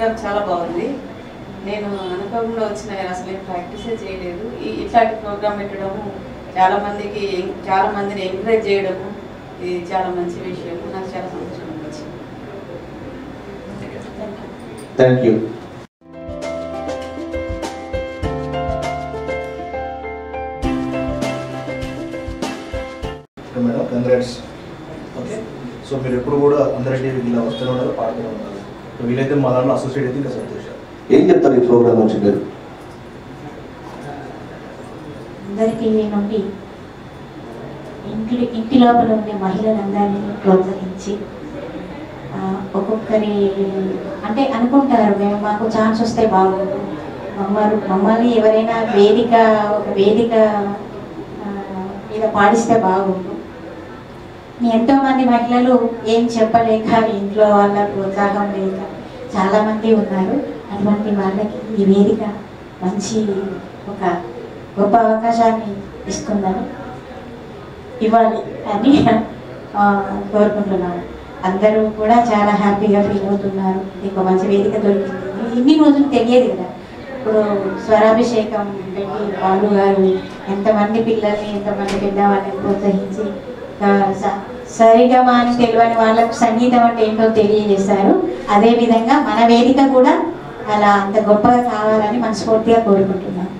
Programme చాలా బాగుంది. నేను అనుకోకుండా వచ్చిన, నేను అసలు ఏం ప్రాక్టీసే చేయలేదు. ఇట్లాంటి ప్రోగ్రామ్ పెట్టడము, చాలా మందిని ఎంకరేజ్ చేయడము, ఇది చాలా మంచి విషయం. నాకు చాలా సంతోషం అనిపించింది. Thank you. Madam congrats. Okay, so మీరు ఎప్పుడు కూడా అందరి టీవీకి ఇలా వస్తూనే ఉన్నారు, పాడుతూనే ఉన్నారు. వీలైతే మా దాంట్లో అసోసియేట్ అయితే ఇంకా సంతోషం. ఏం చెప్తారు ఈ ప్రోగ్రామ్ నుంచి మీరు? అందరి టీవీ నుండి ఇంటి లోపల ఉండే మహిళలందరినీ ప్రోత్సహించి ఒక్కొక్కరి అంటే అనుకుంటారు, మేము మాకు ఛాన్స్ వస్తే బాగుండు, మమ్మల్ని ఎవరైనా వేదిక మీద పాడిస్తే బాగుండు. ఎంతోమంది మహిళలు ఏం చెప్పలేక ఇంట్లో వాళ్ళ ప్రోత్సాహం లేక చాలామంది ఉన్నారు. అటువంటి వాళ్ళకి ఈ వేదిక మంచి ఒక గొప్ప అవకాశాన్ని ఇవ్వాలి అని కోరుకుంటున్నాను. అందరూ కూడా చాలా హ్యాపీగా ఫీల్ అవుతున్నారు. ఒక మంచి వేదిక దొరికింది. ఇన్ని రోజులు తెలియదు కదా. ఇప్పుడు స్వరాభిషేకం పెట్టి బాలు గారు ఎంతమంది పిల్లల్ని, ఎంతమంది పెద్దవాళ్ళని ప్రోత్సహించి సరిగమా అని తెలియని వాళ్ళకు సంగీతం అంటే ఏంటో తెలియజేశారు. అదేవిధంగా మన వేదిక కూడా అలా అంత గొప్పగా కావాలని మనస్ఫూర్తిగా కోరుకుంటున్నాను.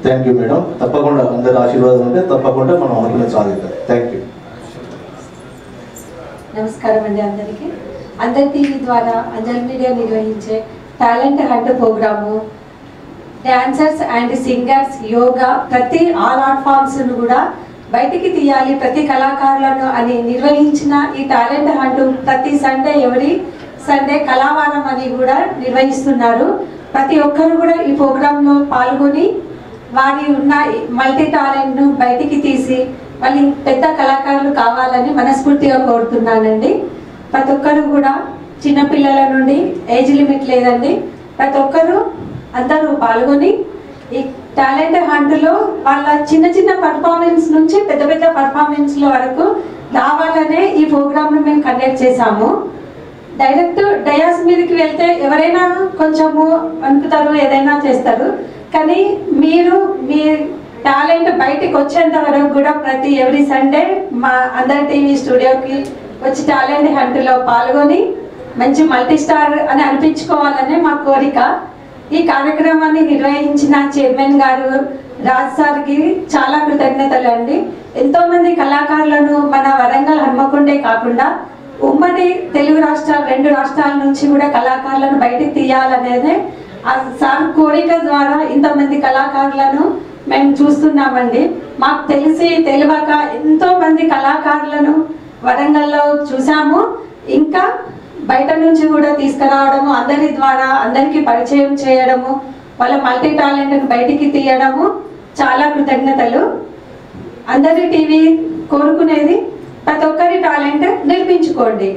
Thank you madam. తప్పకుండా అందరి ఆశీర్వాదం ఉంటే తప్పకుండా మనం అనుకునే సాధిద్దాం. Thank you. నమస్కారం అండి అందరికీ. అందరి టీవీ ద్వారా అంజలి మీడియా నిర్వహించే talent hunt program, dancers and singers, yoga, ప్రతి ఆల్ ఆర్ట్ ఫామ్స్ను కూడా బయటికి తీయాలి, ప్రతి కళాకారులను అని నిర్వహించిన ఈ టాలెంట్ హంట్ ప్రతి సండే, ఎవరి సండే కళావారం అని కూడా నిర్వహిస్తున్నారు. ప్రతి ఒక్కరు కూడా ఈ ప్రోగ్రాంలో పాల్గొని వారి ఉన్న మల్టీ టాలెంట్ను బయటికి తీసి వాళ్ళు పెద్ద కళాకారులు కావాలని మనస్ఫూర్తిగా కోరుతున్నానండి. ప్రతి ఒక్కరు కూడా చిన్నపిల్లల నుండి ఏజ్ లిమిట్ లేదండి, ప్రతి ఒక్కరు అందరూ పాల్గొని ఈ టాలెంట్ హంట్లో వాళ్ళ చిన్న చిన్న పర్ఫార్మెన్స్ నుంచి పెద్ద పెద్ద పర్ఫార్మెన్స్ల వరకు రావాలనే ఈ ప్రోగ్రామ్ను మేము కండక్ట్ చేశాము. డైరెక్ట్ డయాస్ మీదకి వెళ్తే ఎవరైనా కొంచెము అనుకుతారు, ఏదైనా చేస్తారు. కానీ మీరు మీ టాలెంట్ బయటికి వచ్చేంత వరకు కూడా ప్రతి ఎవ్రీ సండే మా అందరి టీవీ స్టూడియోకి వచ్చి టాలెంట్ హంట్లో పాల్గొని మంచి మల్టీ స్టార్ అని అనిపించుకోవాలనే మా కోరిక. ఈ కార్యక్రమాన్ని నిర్వహించిన చైర్మన్ గారు రాజ్ సార్కి చాలా కృతజ్ఞతలు అండి. ఎంతోమంది కళాకారులను మన వరంగల్ హన్మకొండే కాకుండా ఉమ్మడి తెలుగు రాష్ట్రాలు, 2 రాష్ట్రాల నుంచి కూడా కళాకారులను బయటికి తీయాలనేదే ఆ సార్ కోరిక ద్వారా ఇంతమంది కళాకారులను మేము చూస్తున్నామండి. మాకు తెలియక ఎంతోమంది కళాకారులను వరంగల్లో చూసాము. ఇంకా బయట నుంచి కూడా తీసుకురావడము, అందరి ద్వారా అందరికీ పరిచయం చేయడము, వాళ్ళ మల్టీ టాలెంట్ని బయటికి తీయడము చాలా కృతజ్ఞతలు. అందరి టీవీ కోరుకునేది ప్రతి ఒక్కరి టాలెంట్ నిరూపించుకోండి,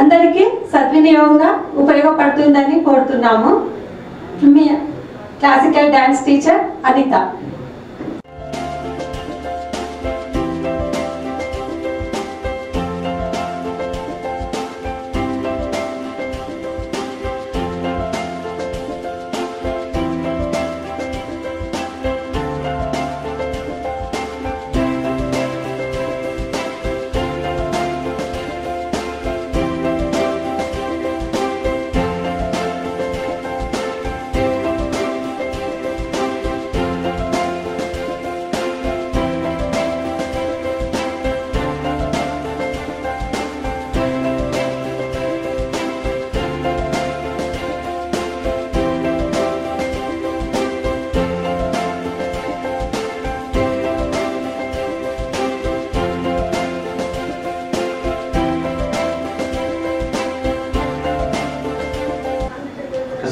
అందరికీ సద్వినియోగంగా ఉపయోగపడుతుందని కోరుతున్నాము. మీ classical dance teacher Anitha.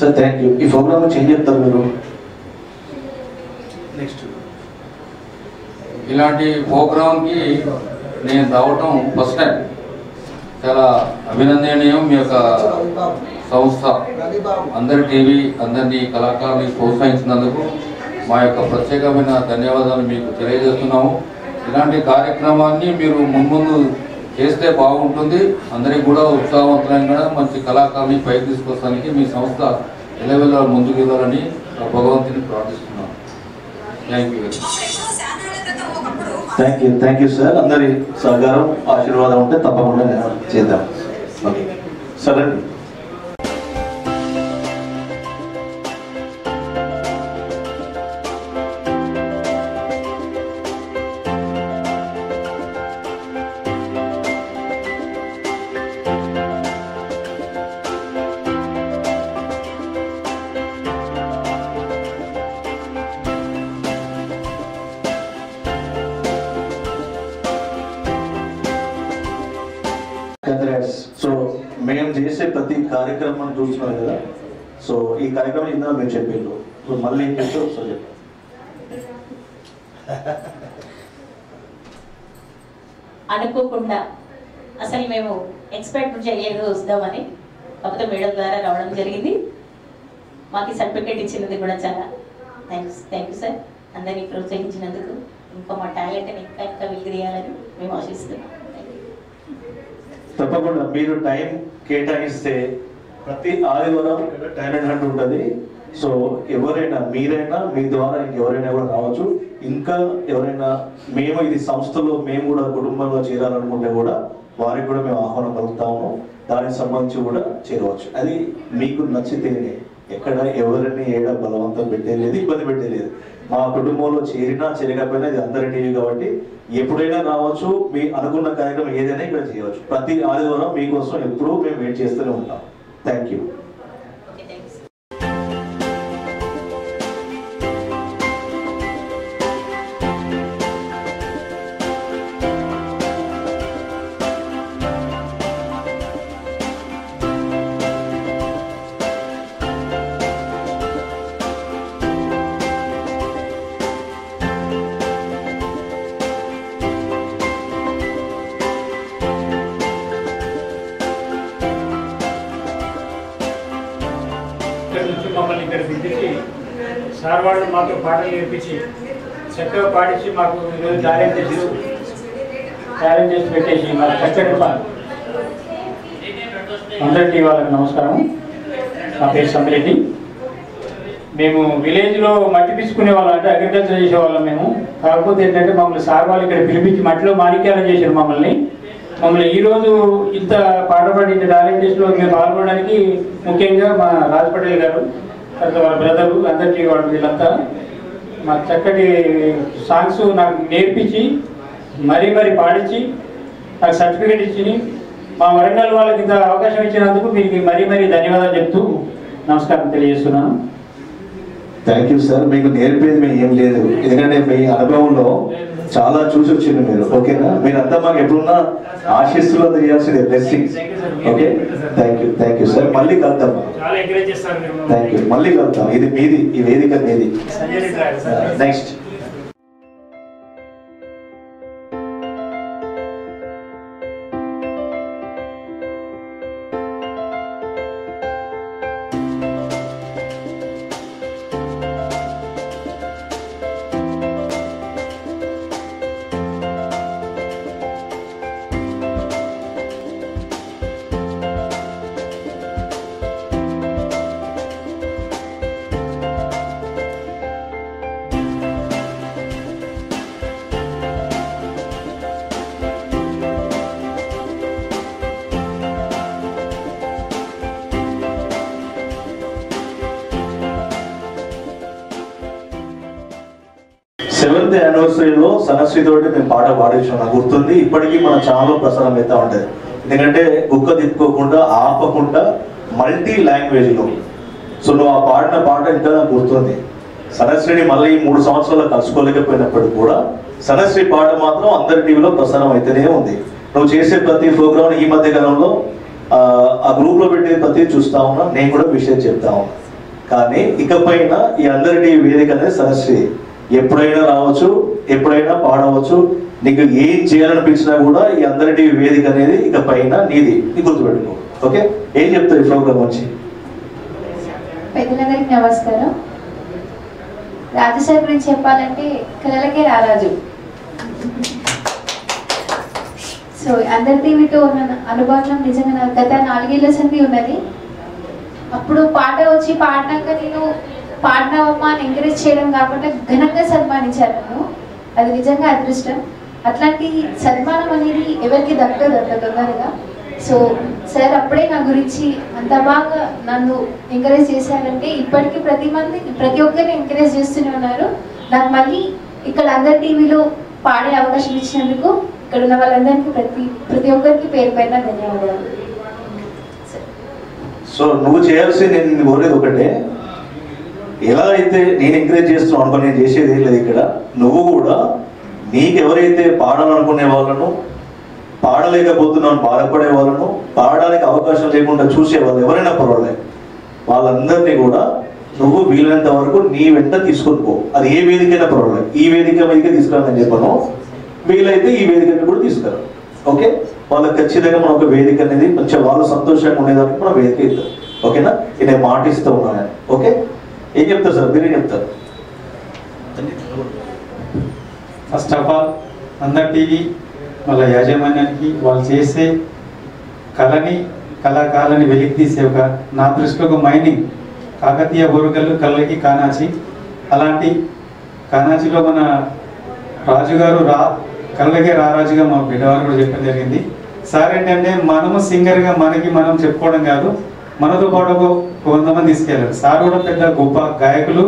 Sir thank you. ఈ ప్రోగ్రామ్ నుంచి ఏం చెప్తారు మీరు? నెక్స్ట్ ఇలాంటి ప్రోగ్రామ్కి నేను రావటం ఫస్ట్ టైం, చాలా అభినందనీయం. మీ యొక్క సంస్థ అందరి టీవీ అందరినీ కళాకారుని ప్రోత్సహించినందుకు మా యొక్క ప్రత్యేకమైన ధన్యవాదాలు మీకు తెలియజేస్తున్నాము. ఇలాంటి కార్యక్రమాన్ని మీరు ముందు చేస్తే బాగుంటుంది. అందరికి కూడా ఉత్సాహవంతంగా మంచి కళాకారుని పైకి తీసుకొస్తానికి మీ సంస్థ ఎలవెల్ల ముందుకు వెళ్ళాలని భగవంతుని ప్రార్థిస్తున్నాను. Thank you. Thank you sir. అందరి సహకారం ఆశీర్వాదం ఉంటే తప్పకుండా చేద్దాం. ఓకే సరే. సో మేము చేసే ప్రతి కార్యక్రమాన్ని చూస్తున్నాం కదా. సో ఈ కార్యక్రమం ఇందా మీరు చెప్పిండ్రు. సో మళ్ళీ ఏం చెప్తారు ఒకసారి చెప్పండి. అనుకోకుండా అసలు మేము ఎక్స్పెక్ట్ చేయలేదు వస్తామని, కాకపోతే మేడం ద్వారా రావడం జరిగింది. మాకు సర్టిఫికేట్ ఇచ్చినందుకు కూడా చాలా థ్యాంక్ యూ సార్. అందరినీ ప్రోత్సహించినందుకు, ఇంకా మా టాలెంట్ని ఇంకా ఇంకా వెలిగియాలని మేము ఆశిస్తున్నాం. తప్పకుండా మీరు టైం కేటాయిస్తే ప్రతి ఆదివారం టాలెంట్ హంట్ ఉంటుంది. సో ఎవరైనా మీరైనా మీ ద్వారా ఇంకెవరైనా కూడా రావచ్చు. ఇంకా ఎవరైనా మేము ఇది సంస్థలో మేము కూడా కుటుంబంలో చేరాలనుకుంటే కూడా వారికి కూడా మేము ఆహ్వానం కలుగుతాము. దానికి సంబంధించి కూడా చేరవచ్చు. అది మీకు నచ్చితేనే, ఎక్కడ ఎవరిని ఏడా బలవంతం పెట్టేలేదు, ఇబ్బంది పెట్టేలేదు. మా కుటుంబంలో చేరినా చేరకపోయినా ఇది అందరి టీవీ కాబట్టి ఎప్పుడైనా రావచ్చు. మీ అనుకున్న కార్యక్రమం ఏదైనా ఇక్కడ చేయవచ్చు. ప్రతి ఆదివారం మీకోసం ఎప్పుడూ మేము వెయిట్ చేస్తూనే ఉంటాం. Thank you. మమ్మల్ని ఇక్కడ పిలిపించి సార్ వాళ్ళు మాకు పాటలు నేర్పించి చక్కగా పాడించి మాకు ఈరోజు టాలెంట్ చేసి పెట్టేసి మాకు చక్కటి అందరికీ వాళ్ళకి నమస్కారం. నా పేరు సమ్మిరెడ్డి. మేము విలేజ్లో మట్టి తీసుకునే వాళ్ళం, అంటే అగ్రికల్చర్ చేసేవాళ్ళం మేము. కాకపోతే ఏంటంటే మమ్మల్ని సార్ వాళ్ళు ఇక్కడ పిలిపించి మట్టిలో మాణిక్యాలు చేశారు మమ్మల్ని ఈరోజు ఇంత పాటపాడి ఇంత టాలెంట్ టెస్ట్లో మేము పాల్గొనడానికి ముఖ్యంగా మా రాజ్ పటేల్ గారు, తర్వాత వాళ్ళ బ్రదరు, అందరికీ వాళ్ళు వీళ్ళంతా మాకు చక్కటి సాంగ్స్ నాకు నేర్పించి మరీ పాడించి నాకు సర్టిఫికేట్ ఇచ్చి మా వరంగల్ వాళ్ళకి ఇంత అవకాశం ఇచ్చినందుకు మీకు మరీ ధన్యవాదాలు చెప్తూ నమస్కారం తెలియజేస్తున్నాను. Thank you sir. మీకు నేర్పేది మేము ఏం లేదు, ఎందుకంటే మీ అనుభవంలో చాలా చూసి వచ్చింది మీరు. ఓకేనా? మీరంతా మాకు ఎప్పుడున్నా ఆశీస్సులు చేయాల్సిందే, blessings. Okay, thank you sir. మళ్ళీ కలుద్దాం. Thank you. మళ్ళీ కలుద్దాం. ఇది మీది, ఈ వేదిక మీది. నెక్స్ట్ సెవెంత్ యానివర్సరీలో సనశ్రీ తోటి మేము పాట పాడించాం. నాకు గుర్తుంది, ఇప్పటికీ మన ఛానల్లో ప్రసారం అవుతా ఉంటుంది. ఎందుకంటే కుక్క తిప్పుకోకుండా ఆపకుండా మల్టీ లాంగ్వేజ్లో. సో నువ్వు ఆ పాడిన పాట ఇంకా నాకు గుర్తుంది. సనశ్రీని మళ్ళీ 3 సంవత్సరాలు కలుసుకోలేకపోయినప్పటికీ కూడా సనశ్రీ పాట మాత్రం అందరి టీవీలో ప్రసారం అయితేనే ఉంది. నువ్వు చేసే ప్రతి ప్రోగ్రామ్ ఈ మధ్య కాలంలో ఆ గ్రూప్లో పెట్టే ప్రతి చూస్తా ఉన్నా, నేను కూడా విషయం చెప్తా ఉన్నా. కానీ ఇకపైన ఈ అందరి టీవీ వేదిక అనేది సనశ్రీ ఎప్పుడైనా రావచ్చు, ఎప్పుడైనా పాడవచ్చు. నీకు ఏం చేయాలనిపించినా కూడా ఈ అందరి టీవీ వేదిక అనేది ఇక పైన నీది, నీ గుర్తుపెట్టుకో. ఓకే, ఏం చెప్తావు ఈ ప్రోగ్రామ్ వచ్చి? పెద్దలందరికీ నమస్కారం. రాజసార్ గురించి చెప్పాలంటే కళలకే రారాజు. సో సో అందరి టీవీతో ఉన్న అనుబంధం నిజంగా నాకు గత 4 ఏళ్ల సంది ఉన్నది. అప్పుడు పాట వచ్చి పాడినాక నేను పాడినావమ్మా అని ఎంకరేజ్ చేయడం కాకుండా ఘనంగా సన్మానించారు నన్ను. అది నిజంగా అదృష్టం. అట్లాంటి సన్మానం అనేది ఎవరికి దక్కదు అంత తొందరగా. సో సార్ అప్పుడే నా గురించి అంత బాగా నన్ను ఎంకరేజ్ చేశారంటే ఇప్పటికీ ప్రతి ఒక్కరిని ఎంకరేజ్ చేస్తూనే ఉన్నారు. నాకు మళ్ళీ ఇక్కడ అందరి టీవీలో పాడే అవకాశం ఇచ్చినందుకు ఇక్కడ ఉన్న వాళ్ళందరికీ ప్రతి ఒక్కరికి పేరు పైన ధన్యవాదాలు. సో నువ్వు చేయాల్సింది నేను కోరేది ఒకటే, ఎలా అయితే నేను ఎంకరేజ్ చేస్తున్నావు అనుకో, నేను చేసేది ఏం లేదు ఇక్కడ. నువ్వు కూడా నీకు ఎవరైతే పాడాలనుకునే వాళ్ళను, పాడలేకపోతున్నాను బాధపడే వాళ్ళను, పాడడానికి అవకాశం లేకుండా చూసే వాళ్ళు ఎవరైనా పర్వాలేదు, వాళ్ళందరినీ కూడా నువ్వు వీలైనంత వరకు నీ వెంట తీసుకొని పో. అది ఏ వేదికైనా పర్వాలేదు. ఈ వేదిక మీదకే తీసుకురాలని చెప్పను, వీలైతే ఈ వేదికని కూడా తీసుకురా. ఓకే, వాళ్ళకి ఖచ్చితంగా మనం ఒక వేదిక అనేది మంచిగా వాళ్ళు సంతోషంగా ఉండేదానికి మనం వేదిక ఇద్దాం. ఓకేనా, ఇది నేను మాట ఇస్తూ ఉన్నాను. ఓకే, ఏం చెప్తారు సార్, మీరేం చెప్తారు? ఫస్ట్ ఆఫ్ ఆల్ అందరి టీవీ వాళ్ళ యాజమాన్యానికి వాళ్ళు చేసే కళాకారులని వెలికి తీసే ఒక, నా దృష్టిలో ఒక మైనింగ్ కాకతీయ ఓరుగల్లు కళ్ళకి కానాచి. అలాంటి కానాచిలో మన రాజుగారు కళ్ళకే రారాజుగా మా బిడ్డవారు కూడా చెప్పడం జరిగింది. సార్ ఏంటంటే మనము సింగర్గా మనం చెప్పుకోవడం కాదు, మనతో పాటు 100 మంది తీసుకెళ్ళారు. సార్ కూడా పెద్ద గొప్ప గాయకులు,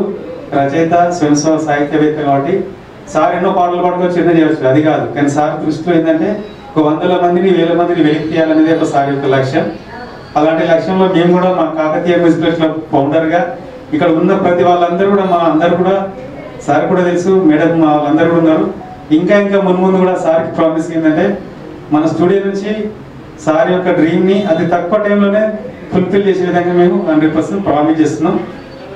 రచయిత, స్వయం సాహిత్యవేత్త కాబట్టి సార్ ఎన్నో పాటలు పాడుకొని చిన్న చేయవచ్చు, అది కాదు. కానీ సార్ దృష్టిలో ఏంటంటే 100 మందిని 1000 మందిని వెలికి తీయాలనేది ఒక సార్ యొక్క లక్ష్యం. అలాంటి లక్ష్యంలో మేము కూడా మా కాకతీయ మ్యూజిక్ క్లబ్ ఫౌండర్గా ఇక్కడ ఉన్న ప్రతి వాళ్ళందరూ కూడా మా అందరూ కూడా సార్ కూడా తెలుసు, మేడం మా వాళ్ళందరూ కూడా ఉన్నారు. ఇంకా ముందు కూడా సార్కి ప్రామిస్ ఏంటంటే మన స్టూడియో నుంచి సార్ యొక్క డ్రీమ్ని అతి తక్కువ టైంలోనే ఫుల్ఫిల్ చేసే విధంగా మేము 100% ప్రామిస్ చేస్తున్నాం.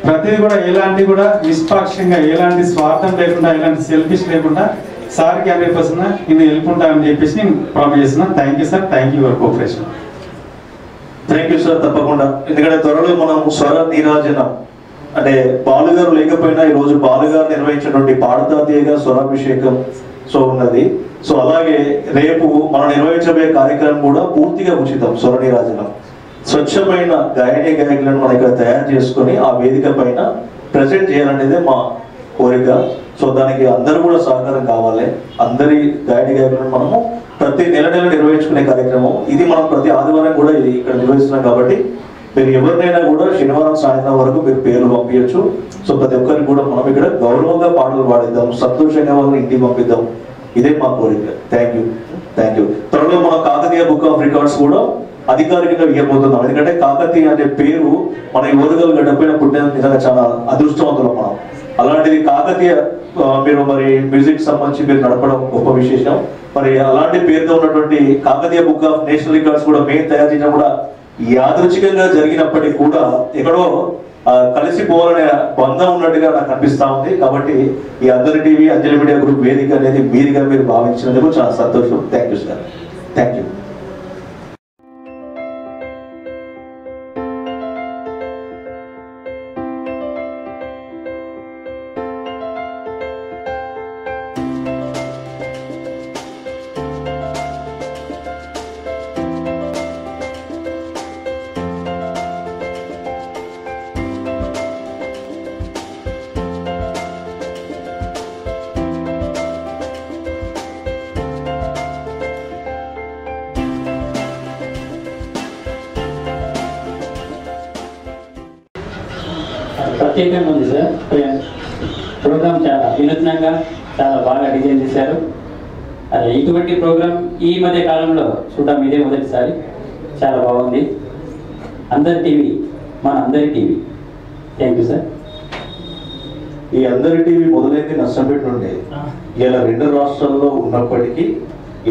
ప్రతిదీ కూడా ఎలాంటి కూడా నిష్పాక్షంగా, ఎలాంటి స్వార్థం లేకుండా, ఎలాంటి సెల్ఫిష్ లేకుండా సార్కి 100% నేను వెళ్ళుకుంటానని చెప్పేసి నేను ప్రామిస్ చేస్తున్నాను. Thank you sir, thank you for cooperation. Thank you sir, తప్పకుండా. ఎందుకంటే త్వరలో మనం స్వర నీరాజనం అంటే బాలుగారు లేకపోయినా ఈరోజు బాలుగారు నిర్వహించినటువంటి పాడతాతీయగా స్వరాభిషేకం సో ఉన్నది. సో అలాగే రేపు మనం నిర్వహించబోయే కార్యక్రమం కూడా పూర్తిగా ఉచితం. స్వర నీరాజనం స్వచ్ఛమైన గాయకులను మనం ఇక్కడ తయారు చేసుకొని ఆ వేదిక పైన ప్రజెంట్ చేయాలనేదే మా కోరిక. సో దానికి అందరూ కూడా సహకారం కావాలి. అందరి గాయకులను మనము ప్రతి నెల నిర్వహించుకునే కార్యక్రమం ఇది. మనం ప్రతి ఆదివారం కూడా ఇది ఇక్కడ నిర్వహిస్తున్నాం కాబట్టి మీరు ఎవరినైనా కూడా శనివారం సాయంత్రం వరకు మీరు పేర్లు పంపించచ్చు. సో ప్రతి ఒక్కరికి కూడా మనం ఇక్కడ గౌరవంగా పాటలు పాడిద్దాం, సంతోషంగా వాళ్ళని ఇంటికి పంపిద్దాం. ఇదే మా కోరిక. Thank you. త్వరలో మనం కాకతీయ బుక్ ఆఫ్ రికార్డ్స్ కూడా అధికారికంగా ఇవ్వబోతున్నాం. ఎందుకంటే కాకతీయ అనే పేరు మన ఈ ఓరుగల్లు గడ్డపైన పుట్టినందుకు నిజంగా చాలా అదృష్టవంతులం మనం. అలాంటిది కాకతీయ మీరు మరి మ్యూజిక్ సంబంధించి మీరు నడపడం గొప్ప విశేషం. మరి అలాంటి పేరుతో ఉన్నటువంటి Kakatiya book of national records కూడా మేము తయారు చేయడం కూడా యాదృచ్ఛికంగా జరిగినప్పటికీ కూడా ఎక్కడో కలిసిపోవాలనే బంధం ఉన్నట్టుగా నాకు అనిపిస్తా ఉంది. కాబట్టి ఈ అందరి టీవీ అంజలి మీడియా గ్రూప్ వేదిక అనేది మీదిగా మీరు భావించినందుకు చాలా సంతోషం. Thank you sir, thank you. ప్రత్యేకంగా ఉంది సార్. ప్రోగ్రామ్ చాలా వినూత్నంగా చాలా బాగా డిజైన్ చేశారు. అదే ఇటువంటి ప్రోగ్రామ్ ఈ మధ్య కాలంలో చూడడం ఇదే మొదటిసారి. చాలా బాగుంది. అందరి టీవీ మన అందరి టీవీ. Thank you sir. ఈ అందరి టీవీ మొదలైంది నర్సంపేట నుండి. ఇలా 2 రాష్ట్రాల్లో ఉన్నప్పటికీ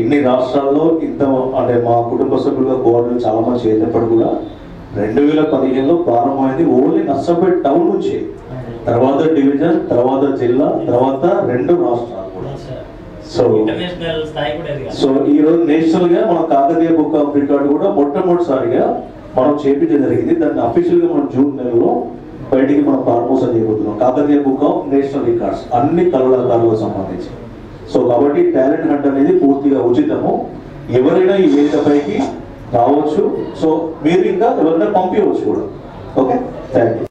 ఇన్ని రాష్ట్రాల్లో ఇంత అంటే మా కుటుంబ సభ్యులుగా కోఆర్డినేట్ చాలా మంది చేసినప్పుడు కూడా 2015లో ప్రారంభమైంది ఓన్లీ నర్సంపేట టౌన్ నుంచి. తర్వాత డివిజన్, తర్వాత జిల్లా, తర్వాత 2 రాష్ట్రాలు కూడా. సో ఈ రోజు నేషనల్ గా మన కాకతీయ బుక్ ఆఫ్ రికార్డ్ కూడా మొట్టమొదటిసారిగా మనం చేపించడం జరిగింది. దాన్ని అఫీషియల్ గా మనం జూన్ నెలలో బయటికి మనం ప్రారంభోత్సవం చేయబోతున్నాం. Kakatiya book of national records అన్ని కళాకారులకు సంబంధించి. సో కాబట్టి టాలెంట్ హంట్ అనేది పూర్తిగా ఉచితము. ఎవరైనా ఈ వేదికపైకి రావచ్చు. సో మీరు ఇంకా ఎవరైనా పంపించవచ్చు కూడా. Okay, thank you.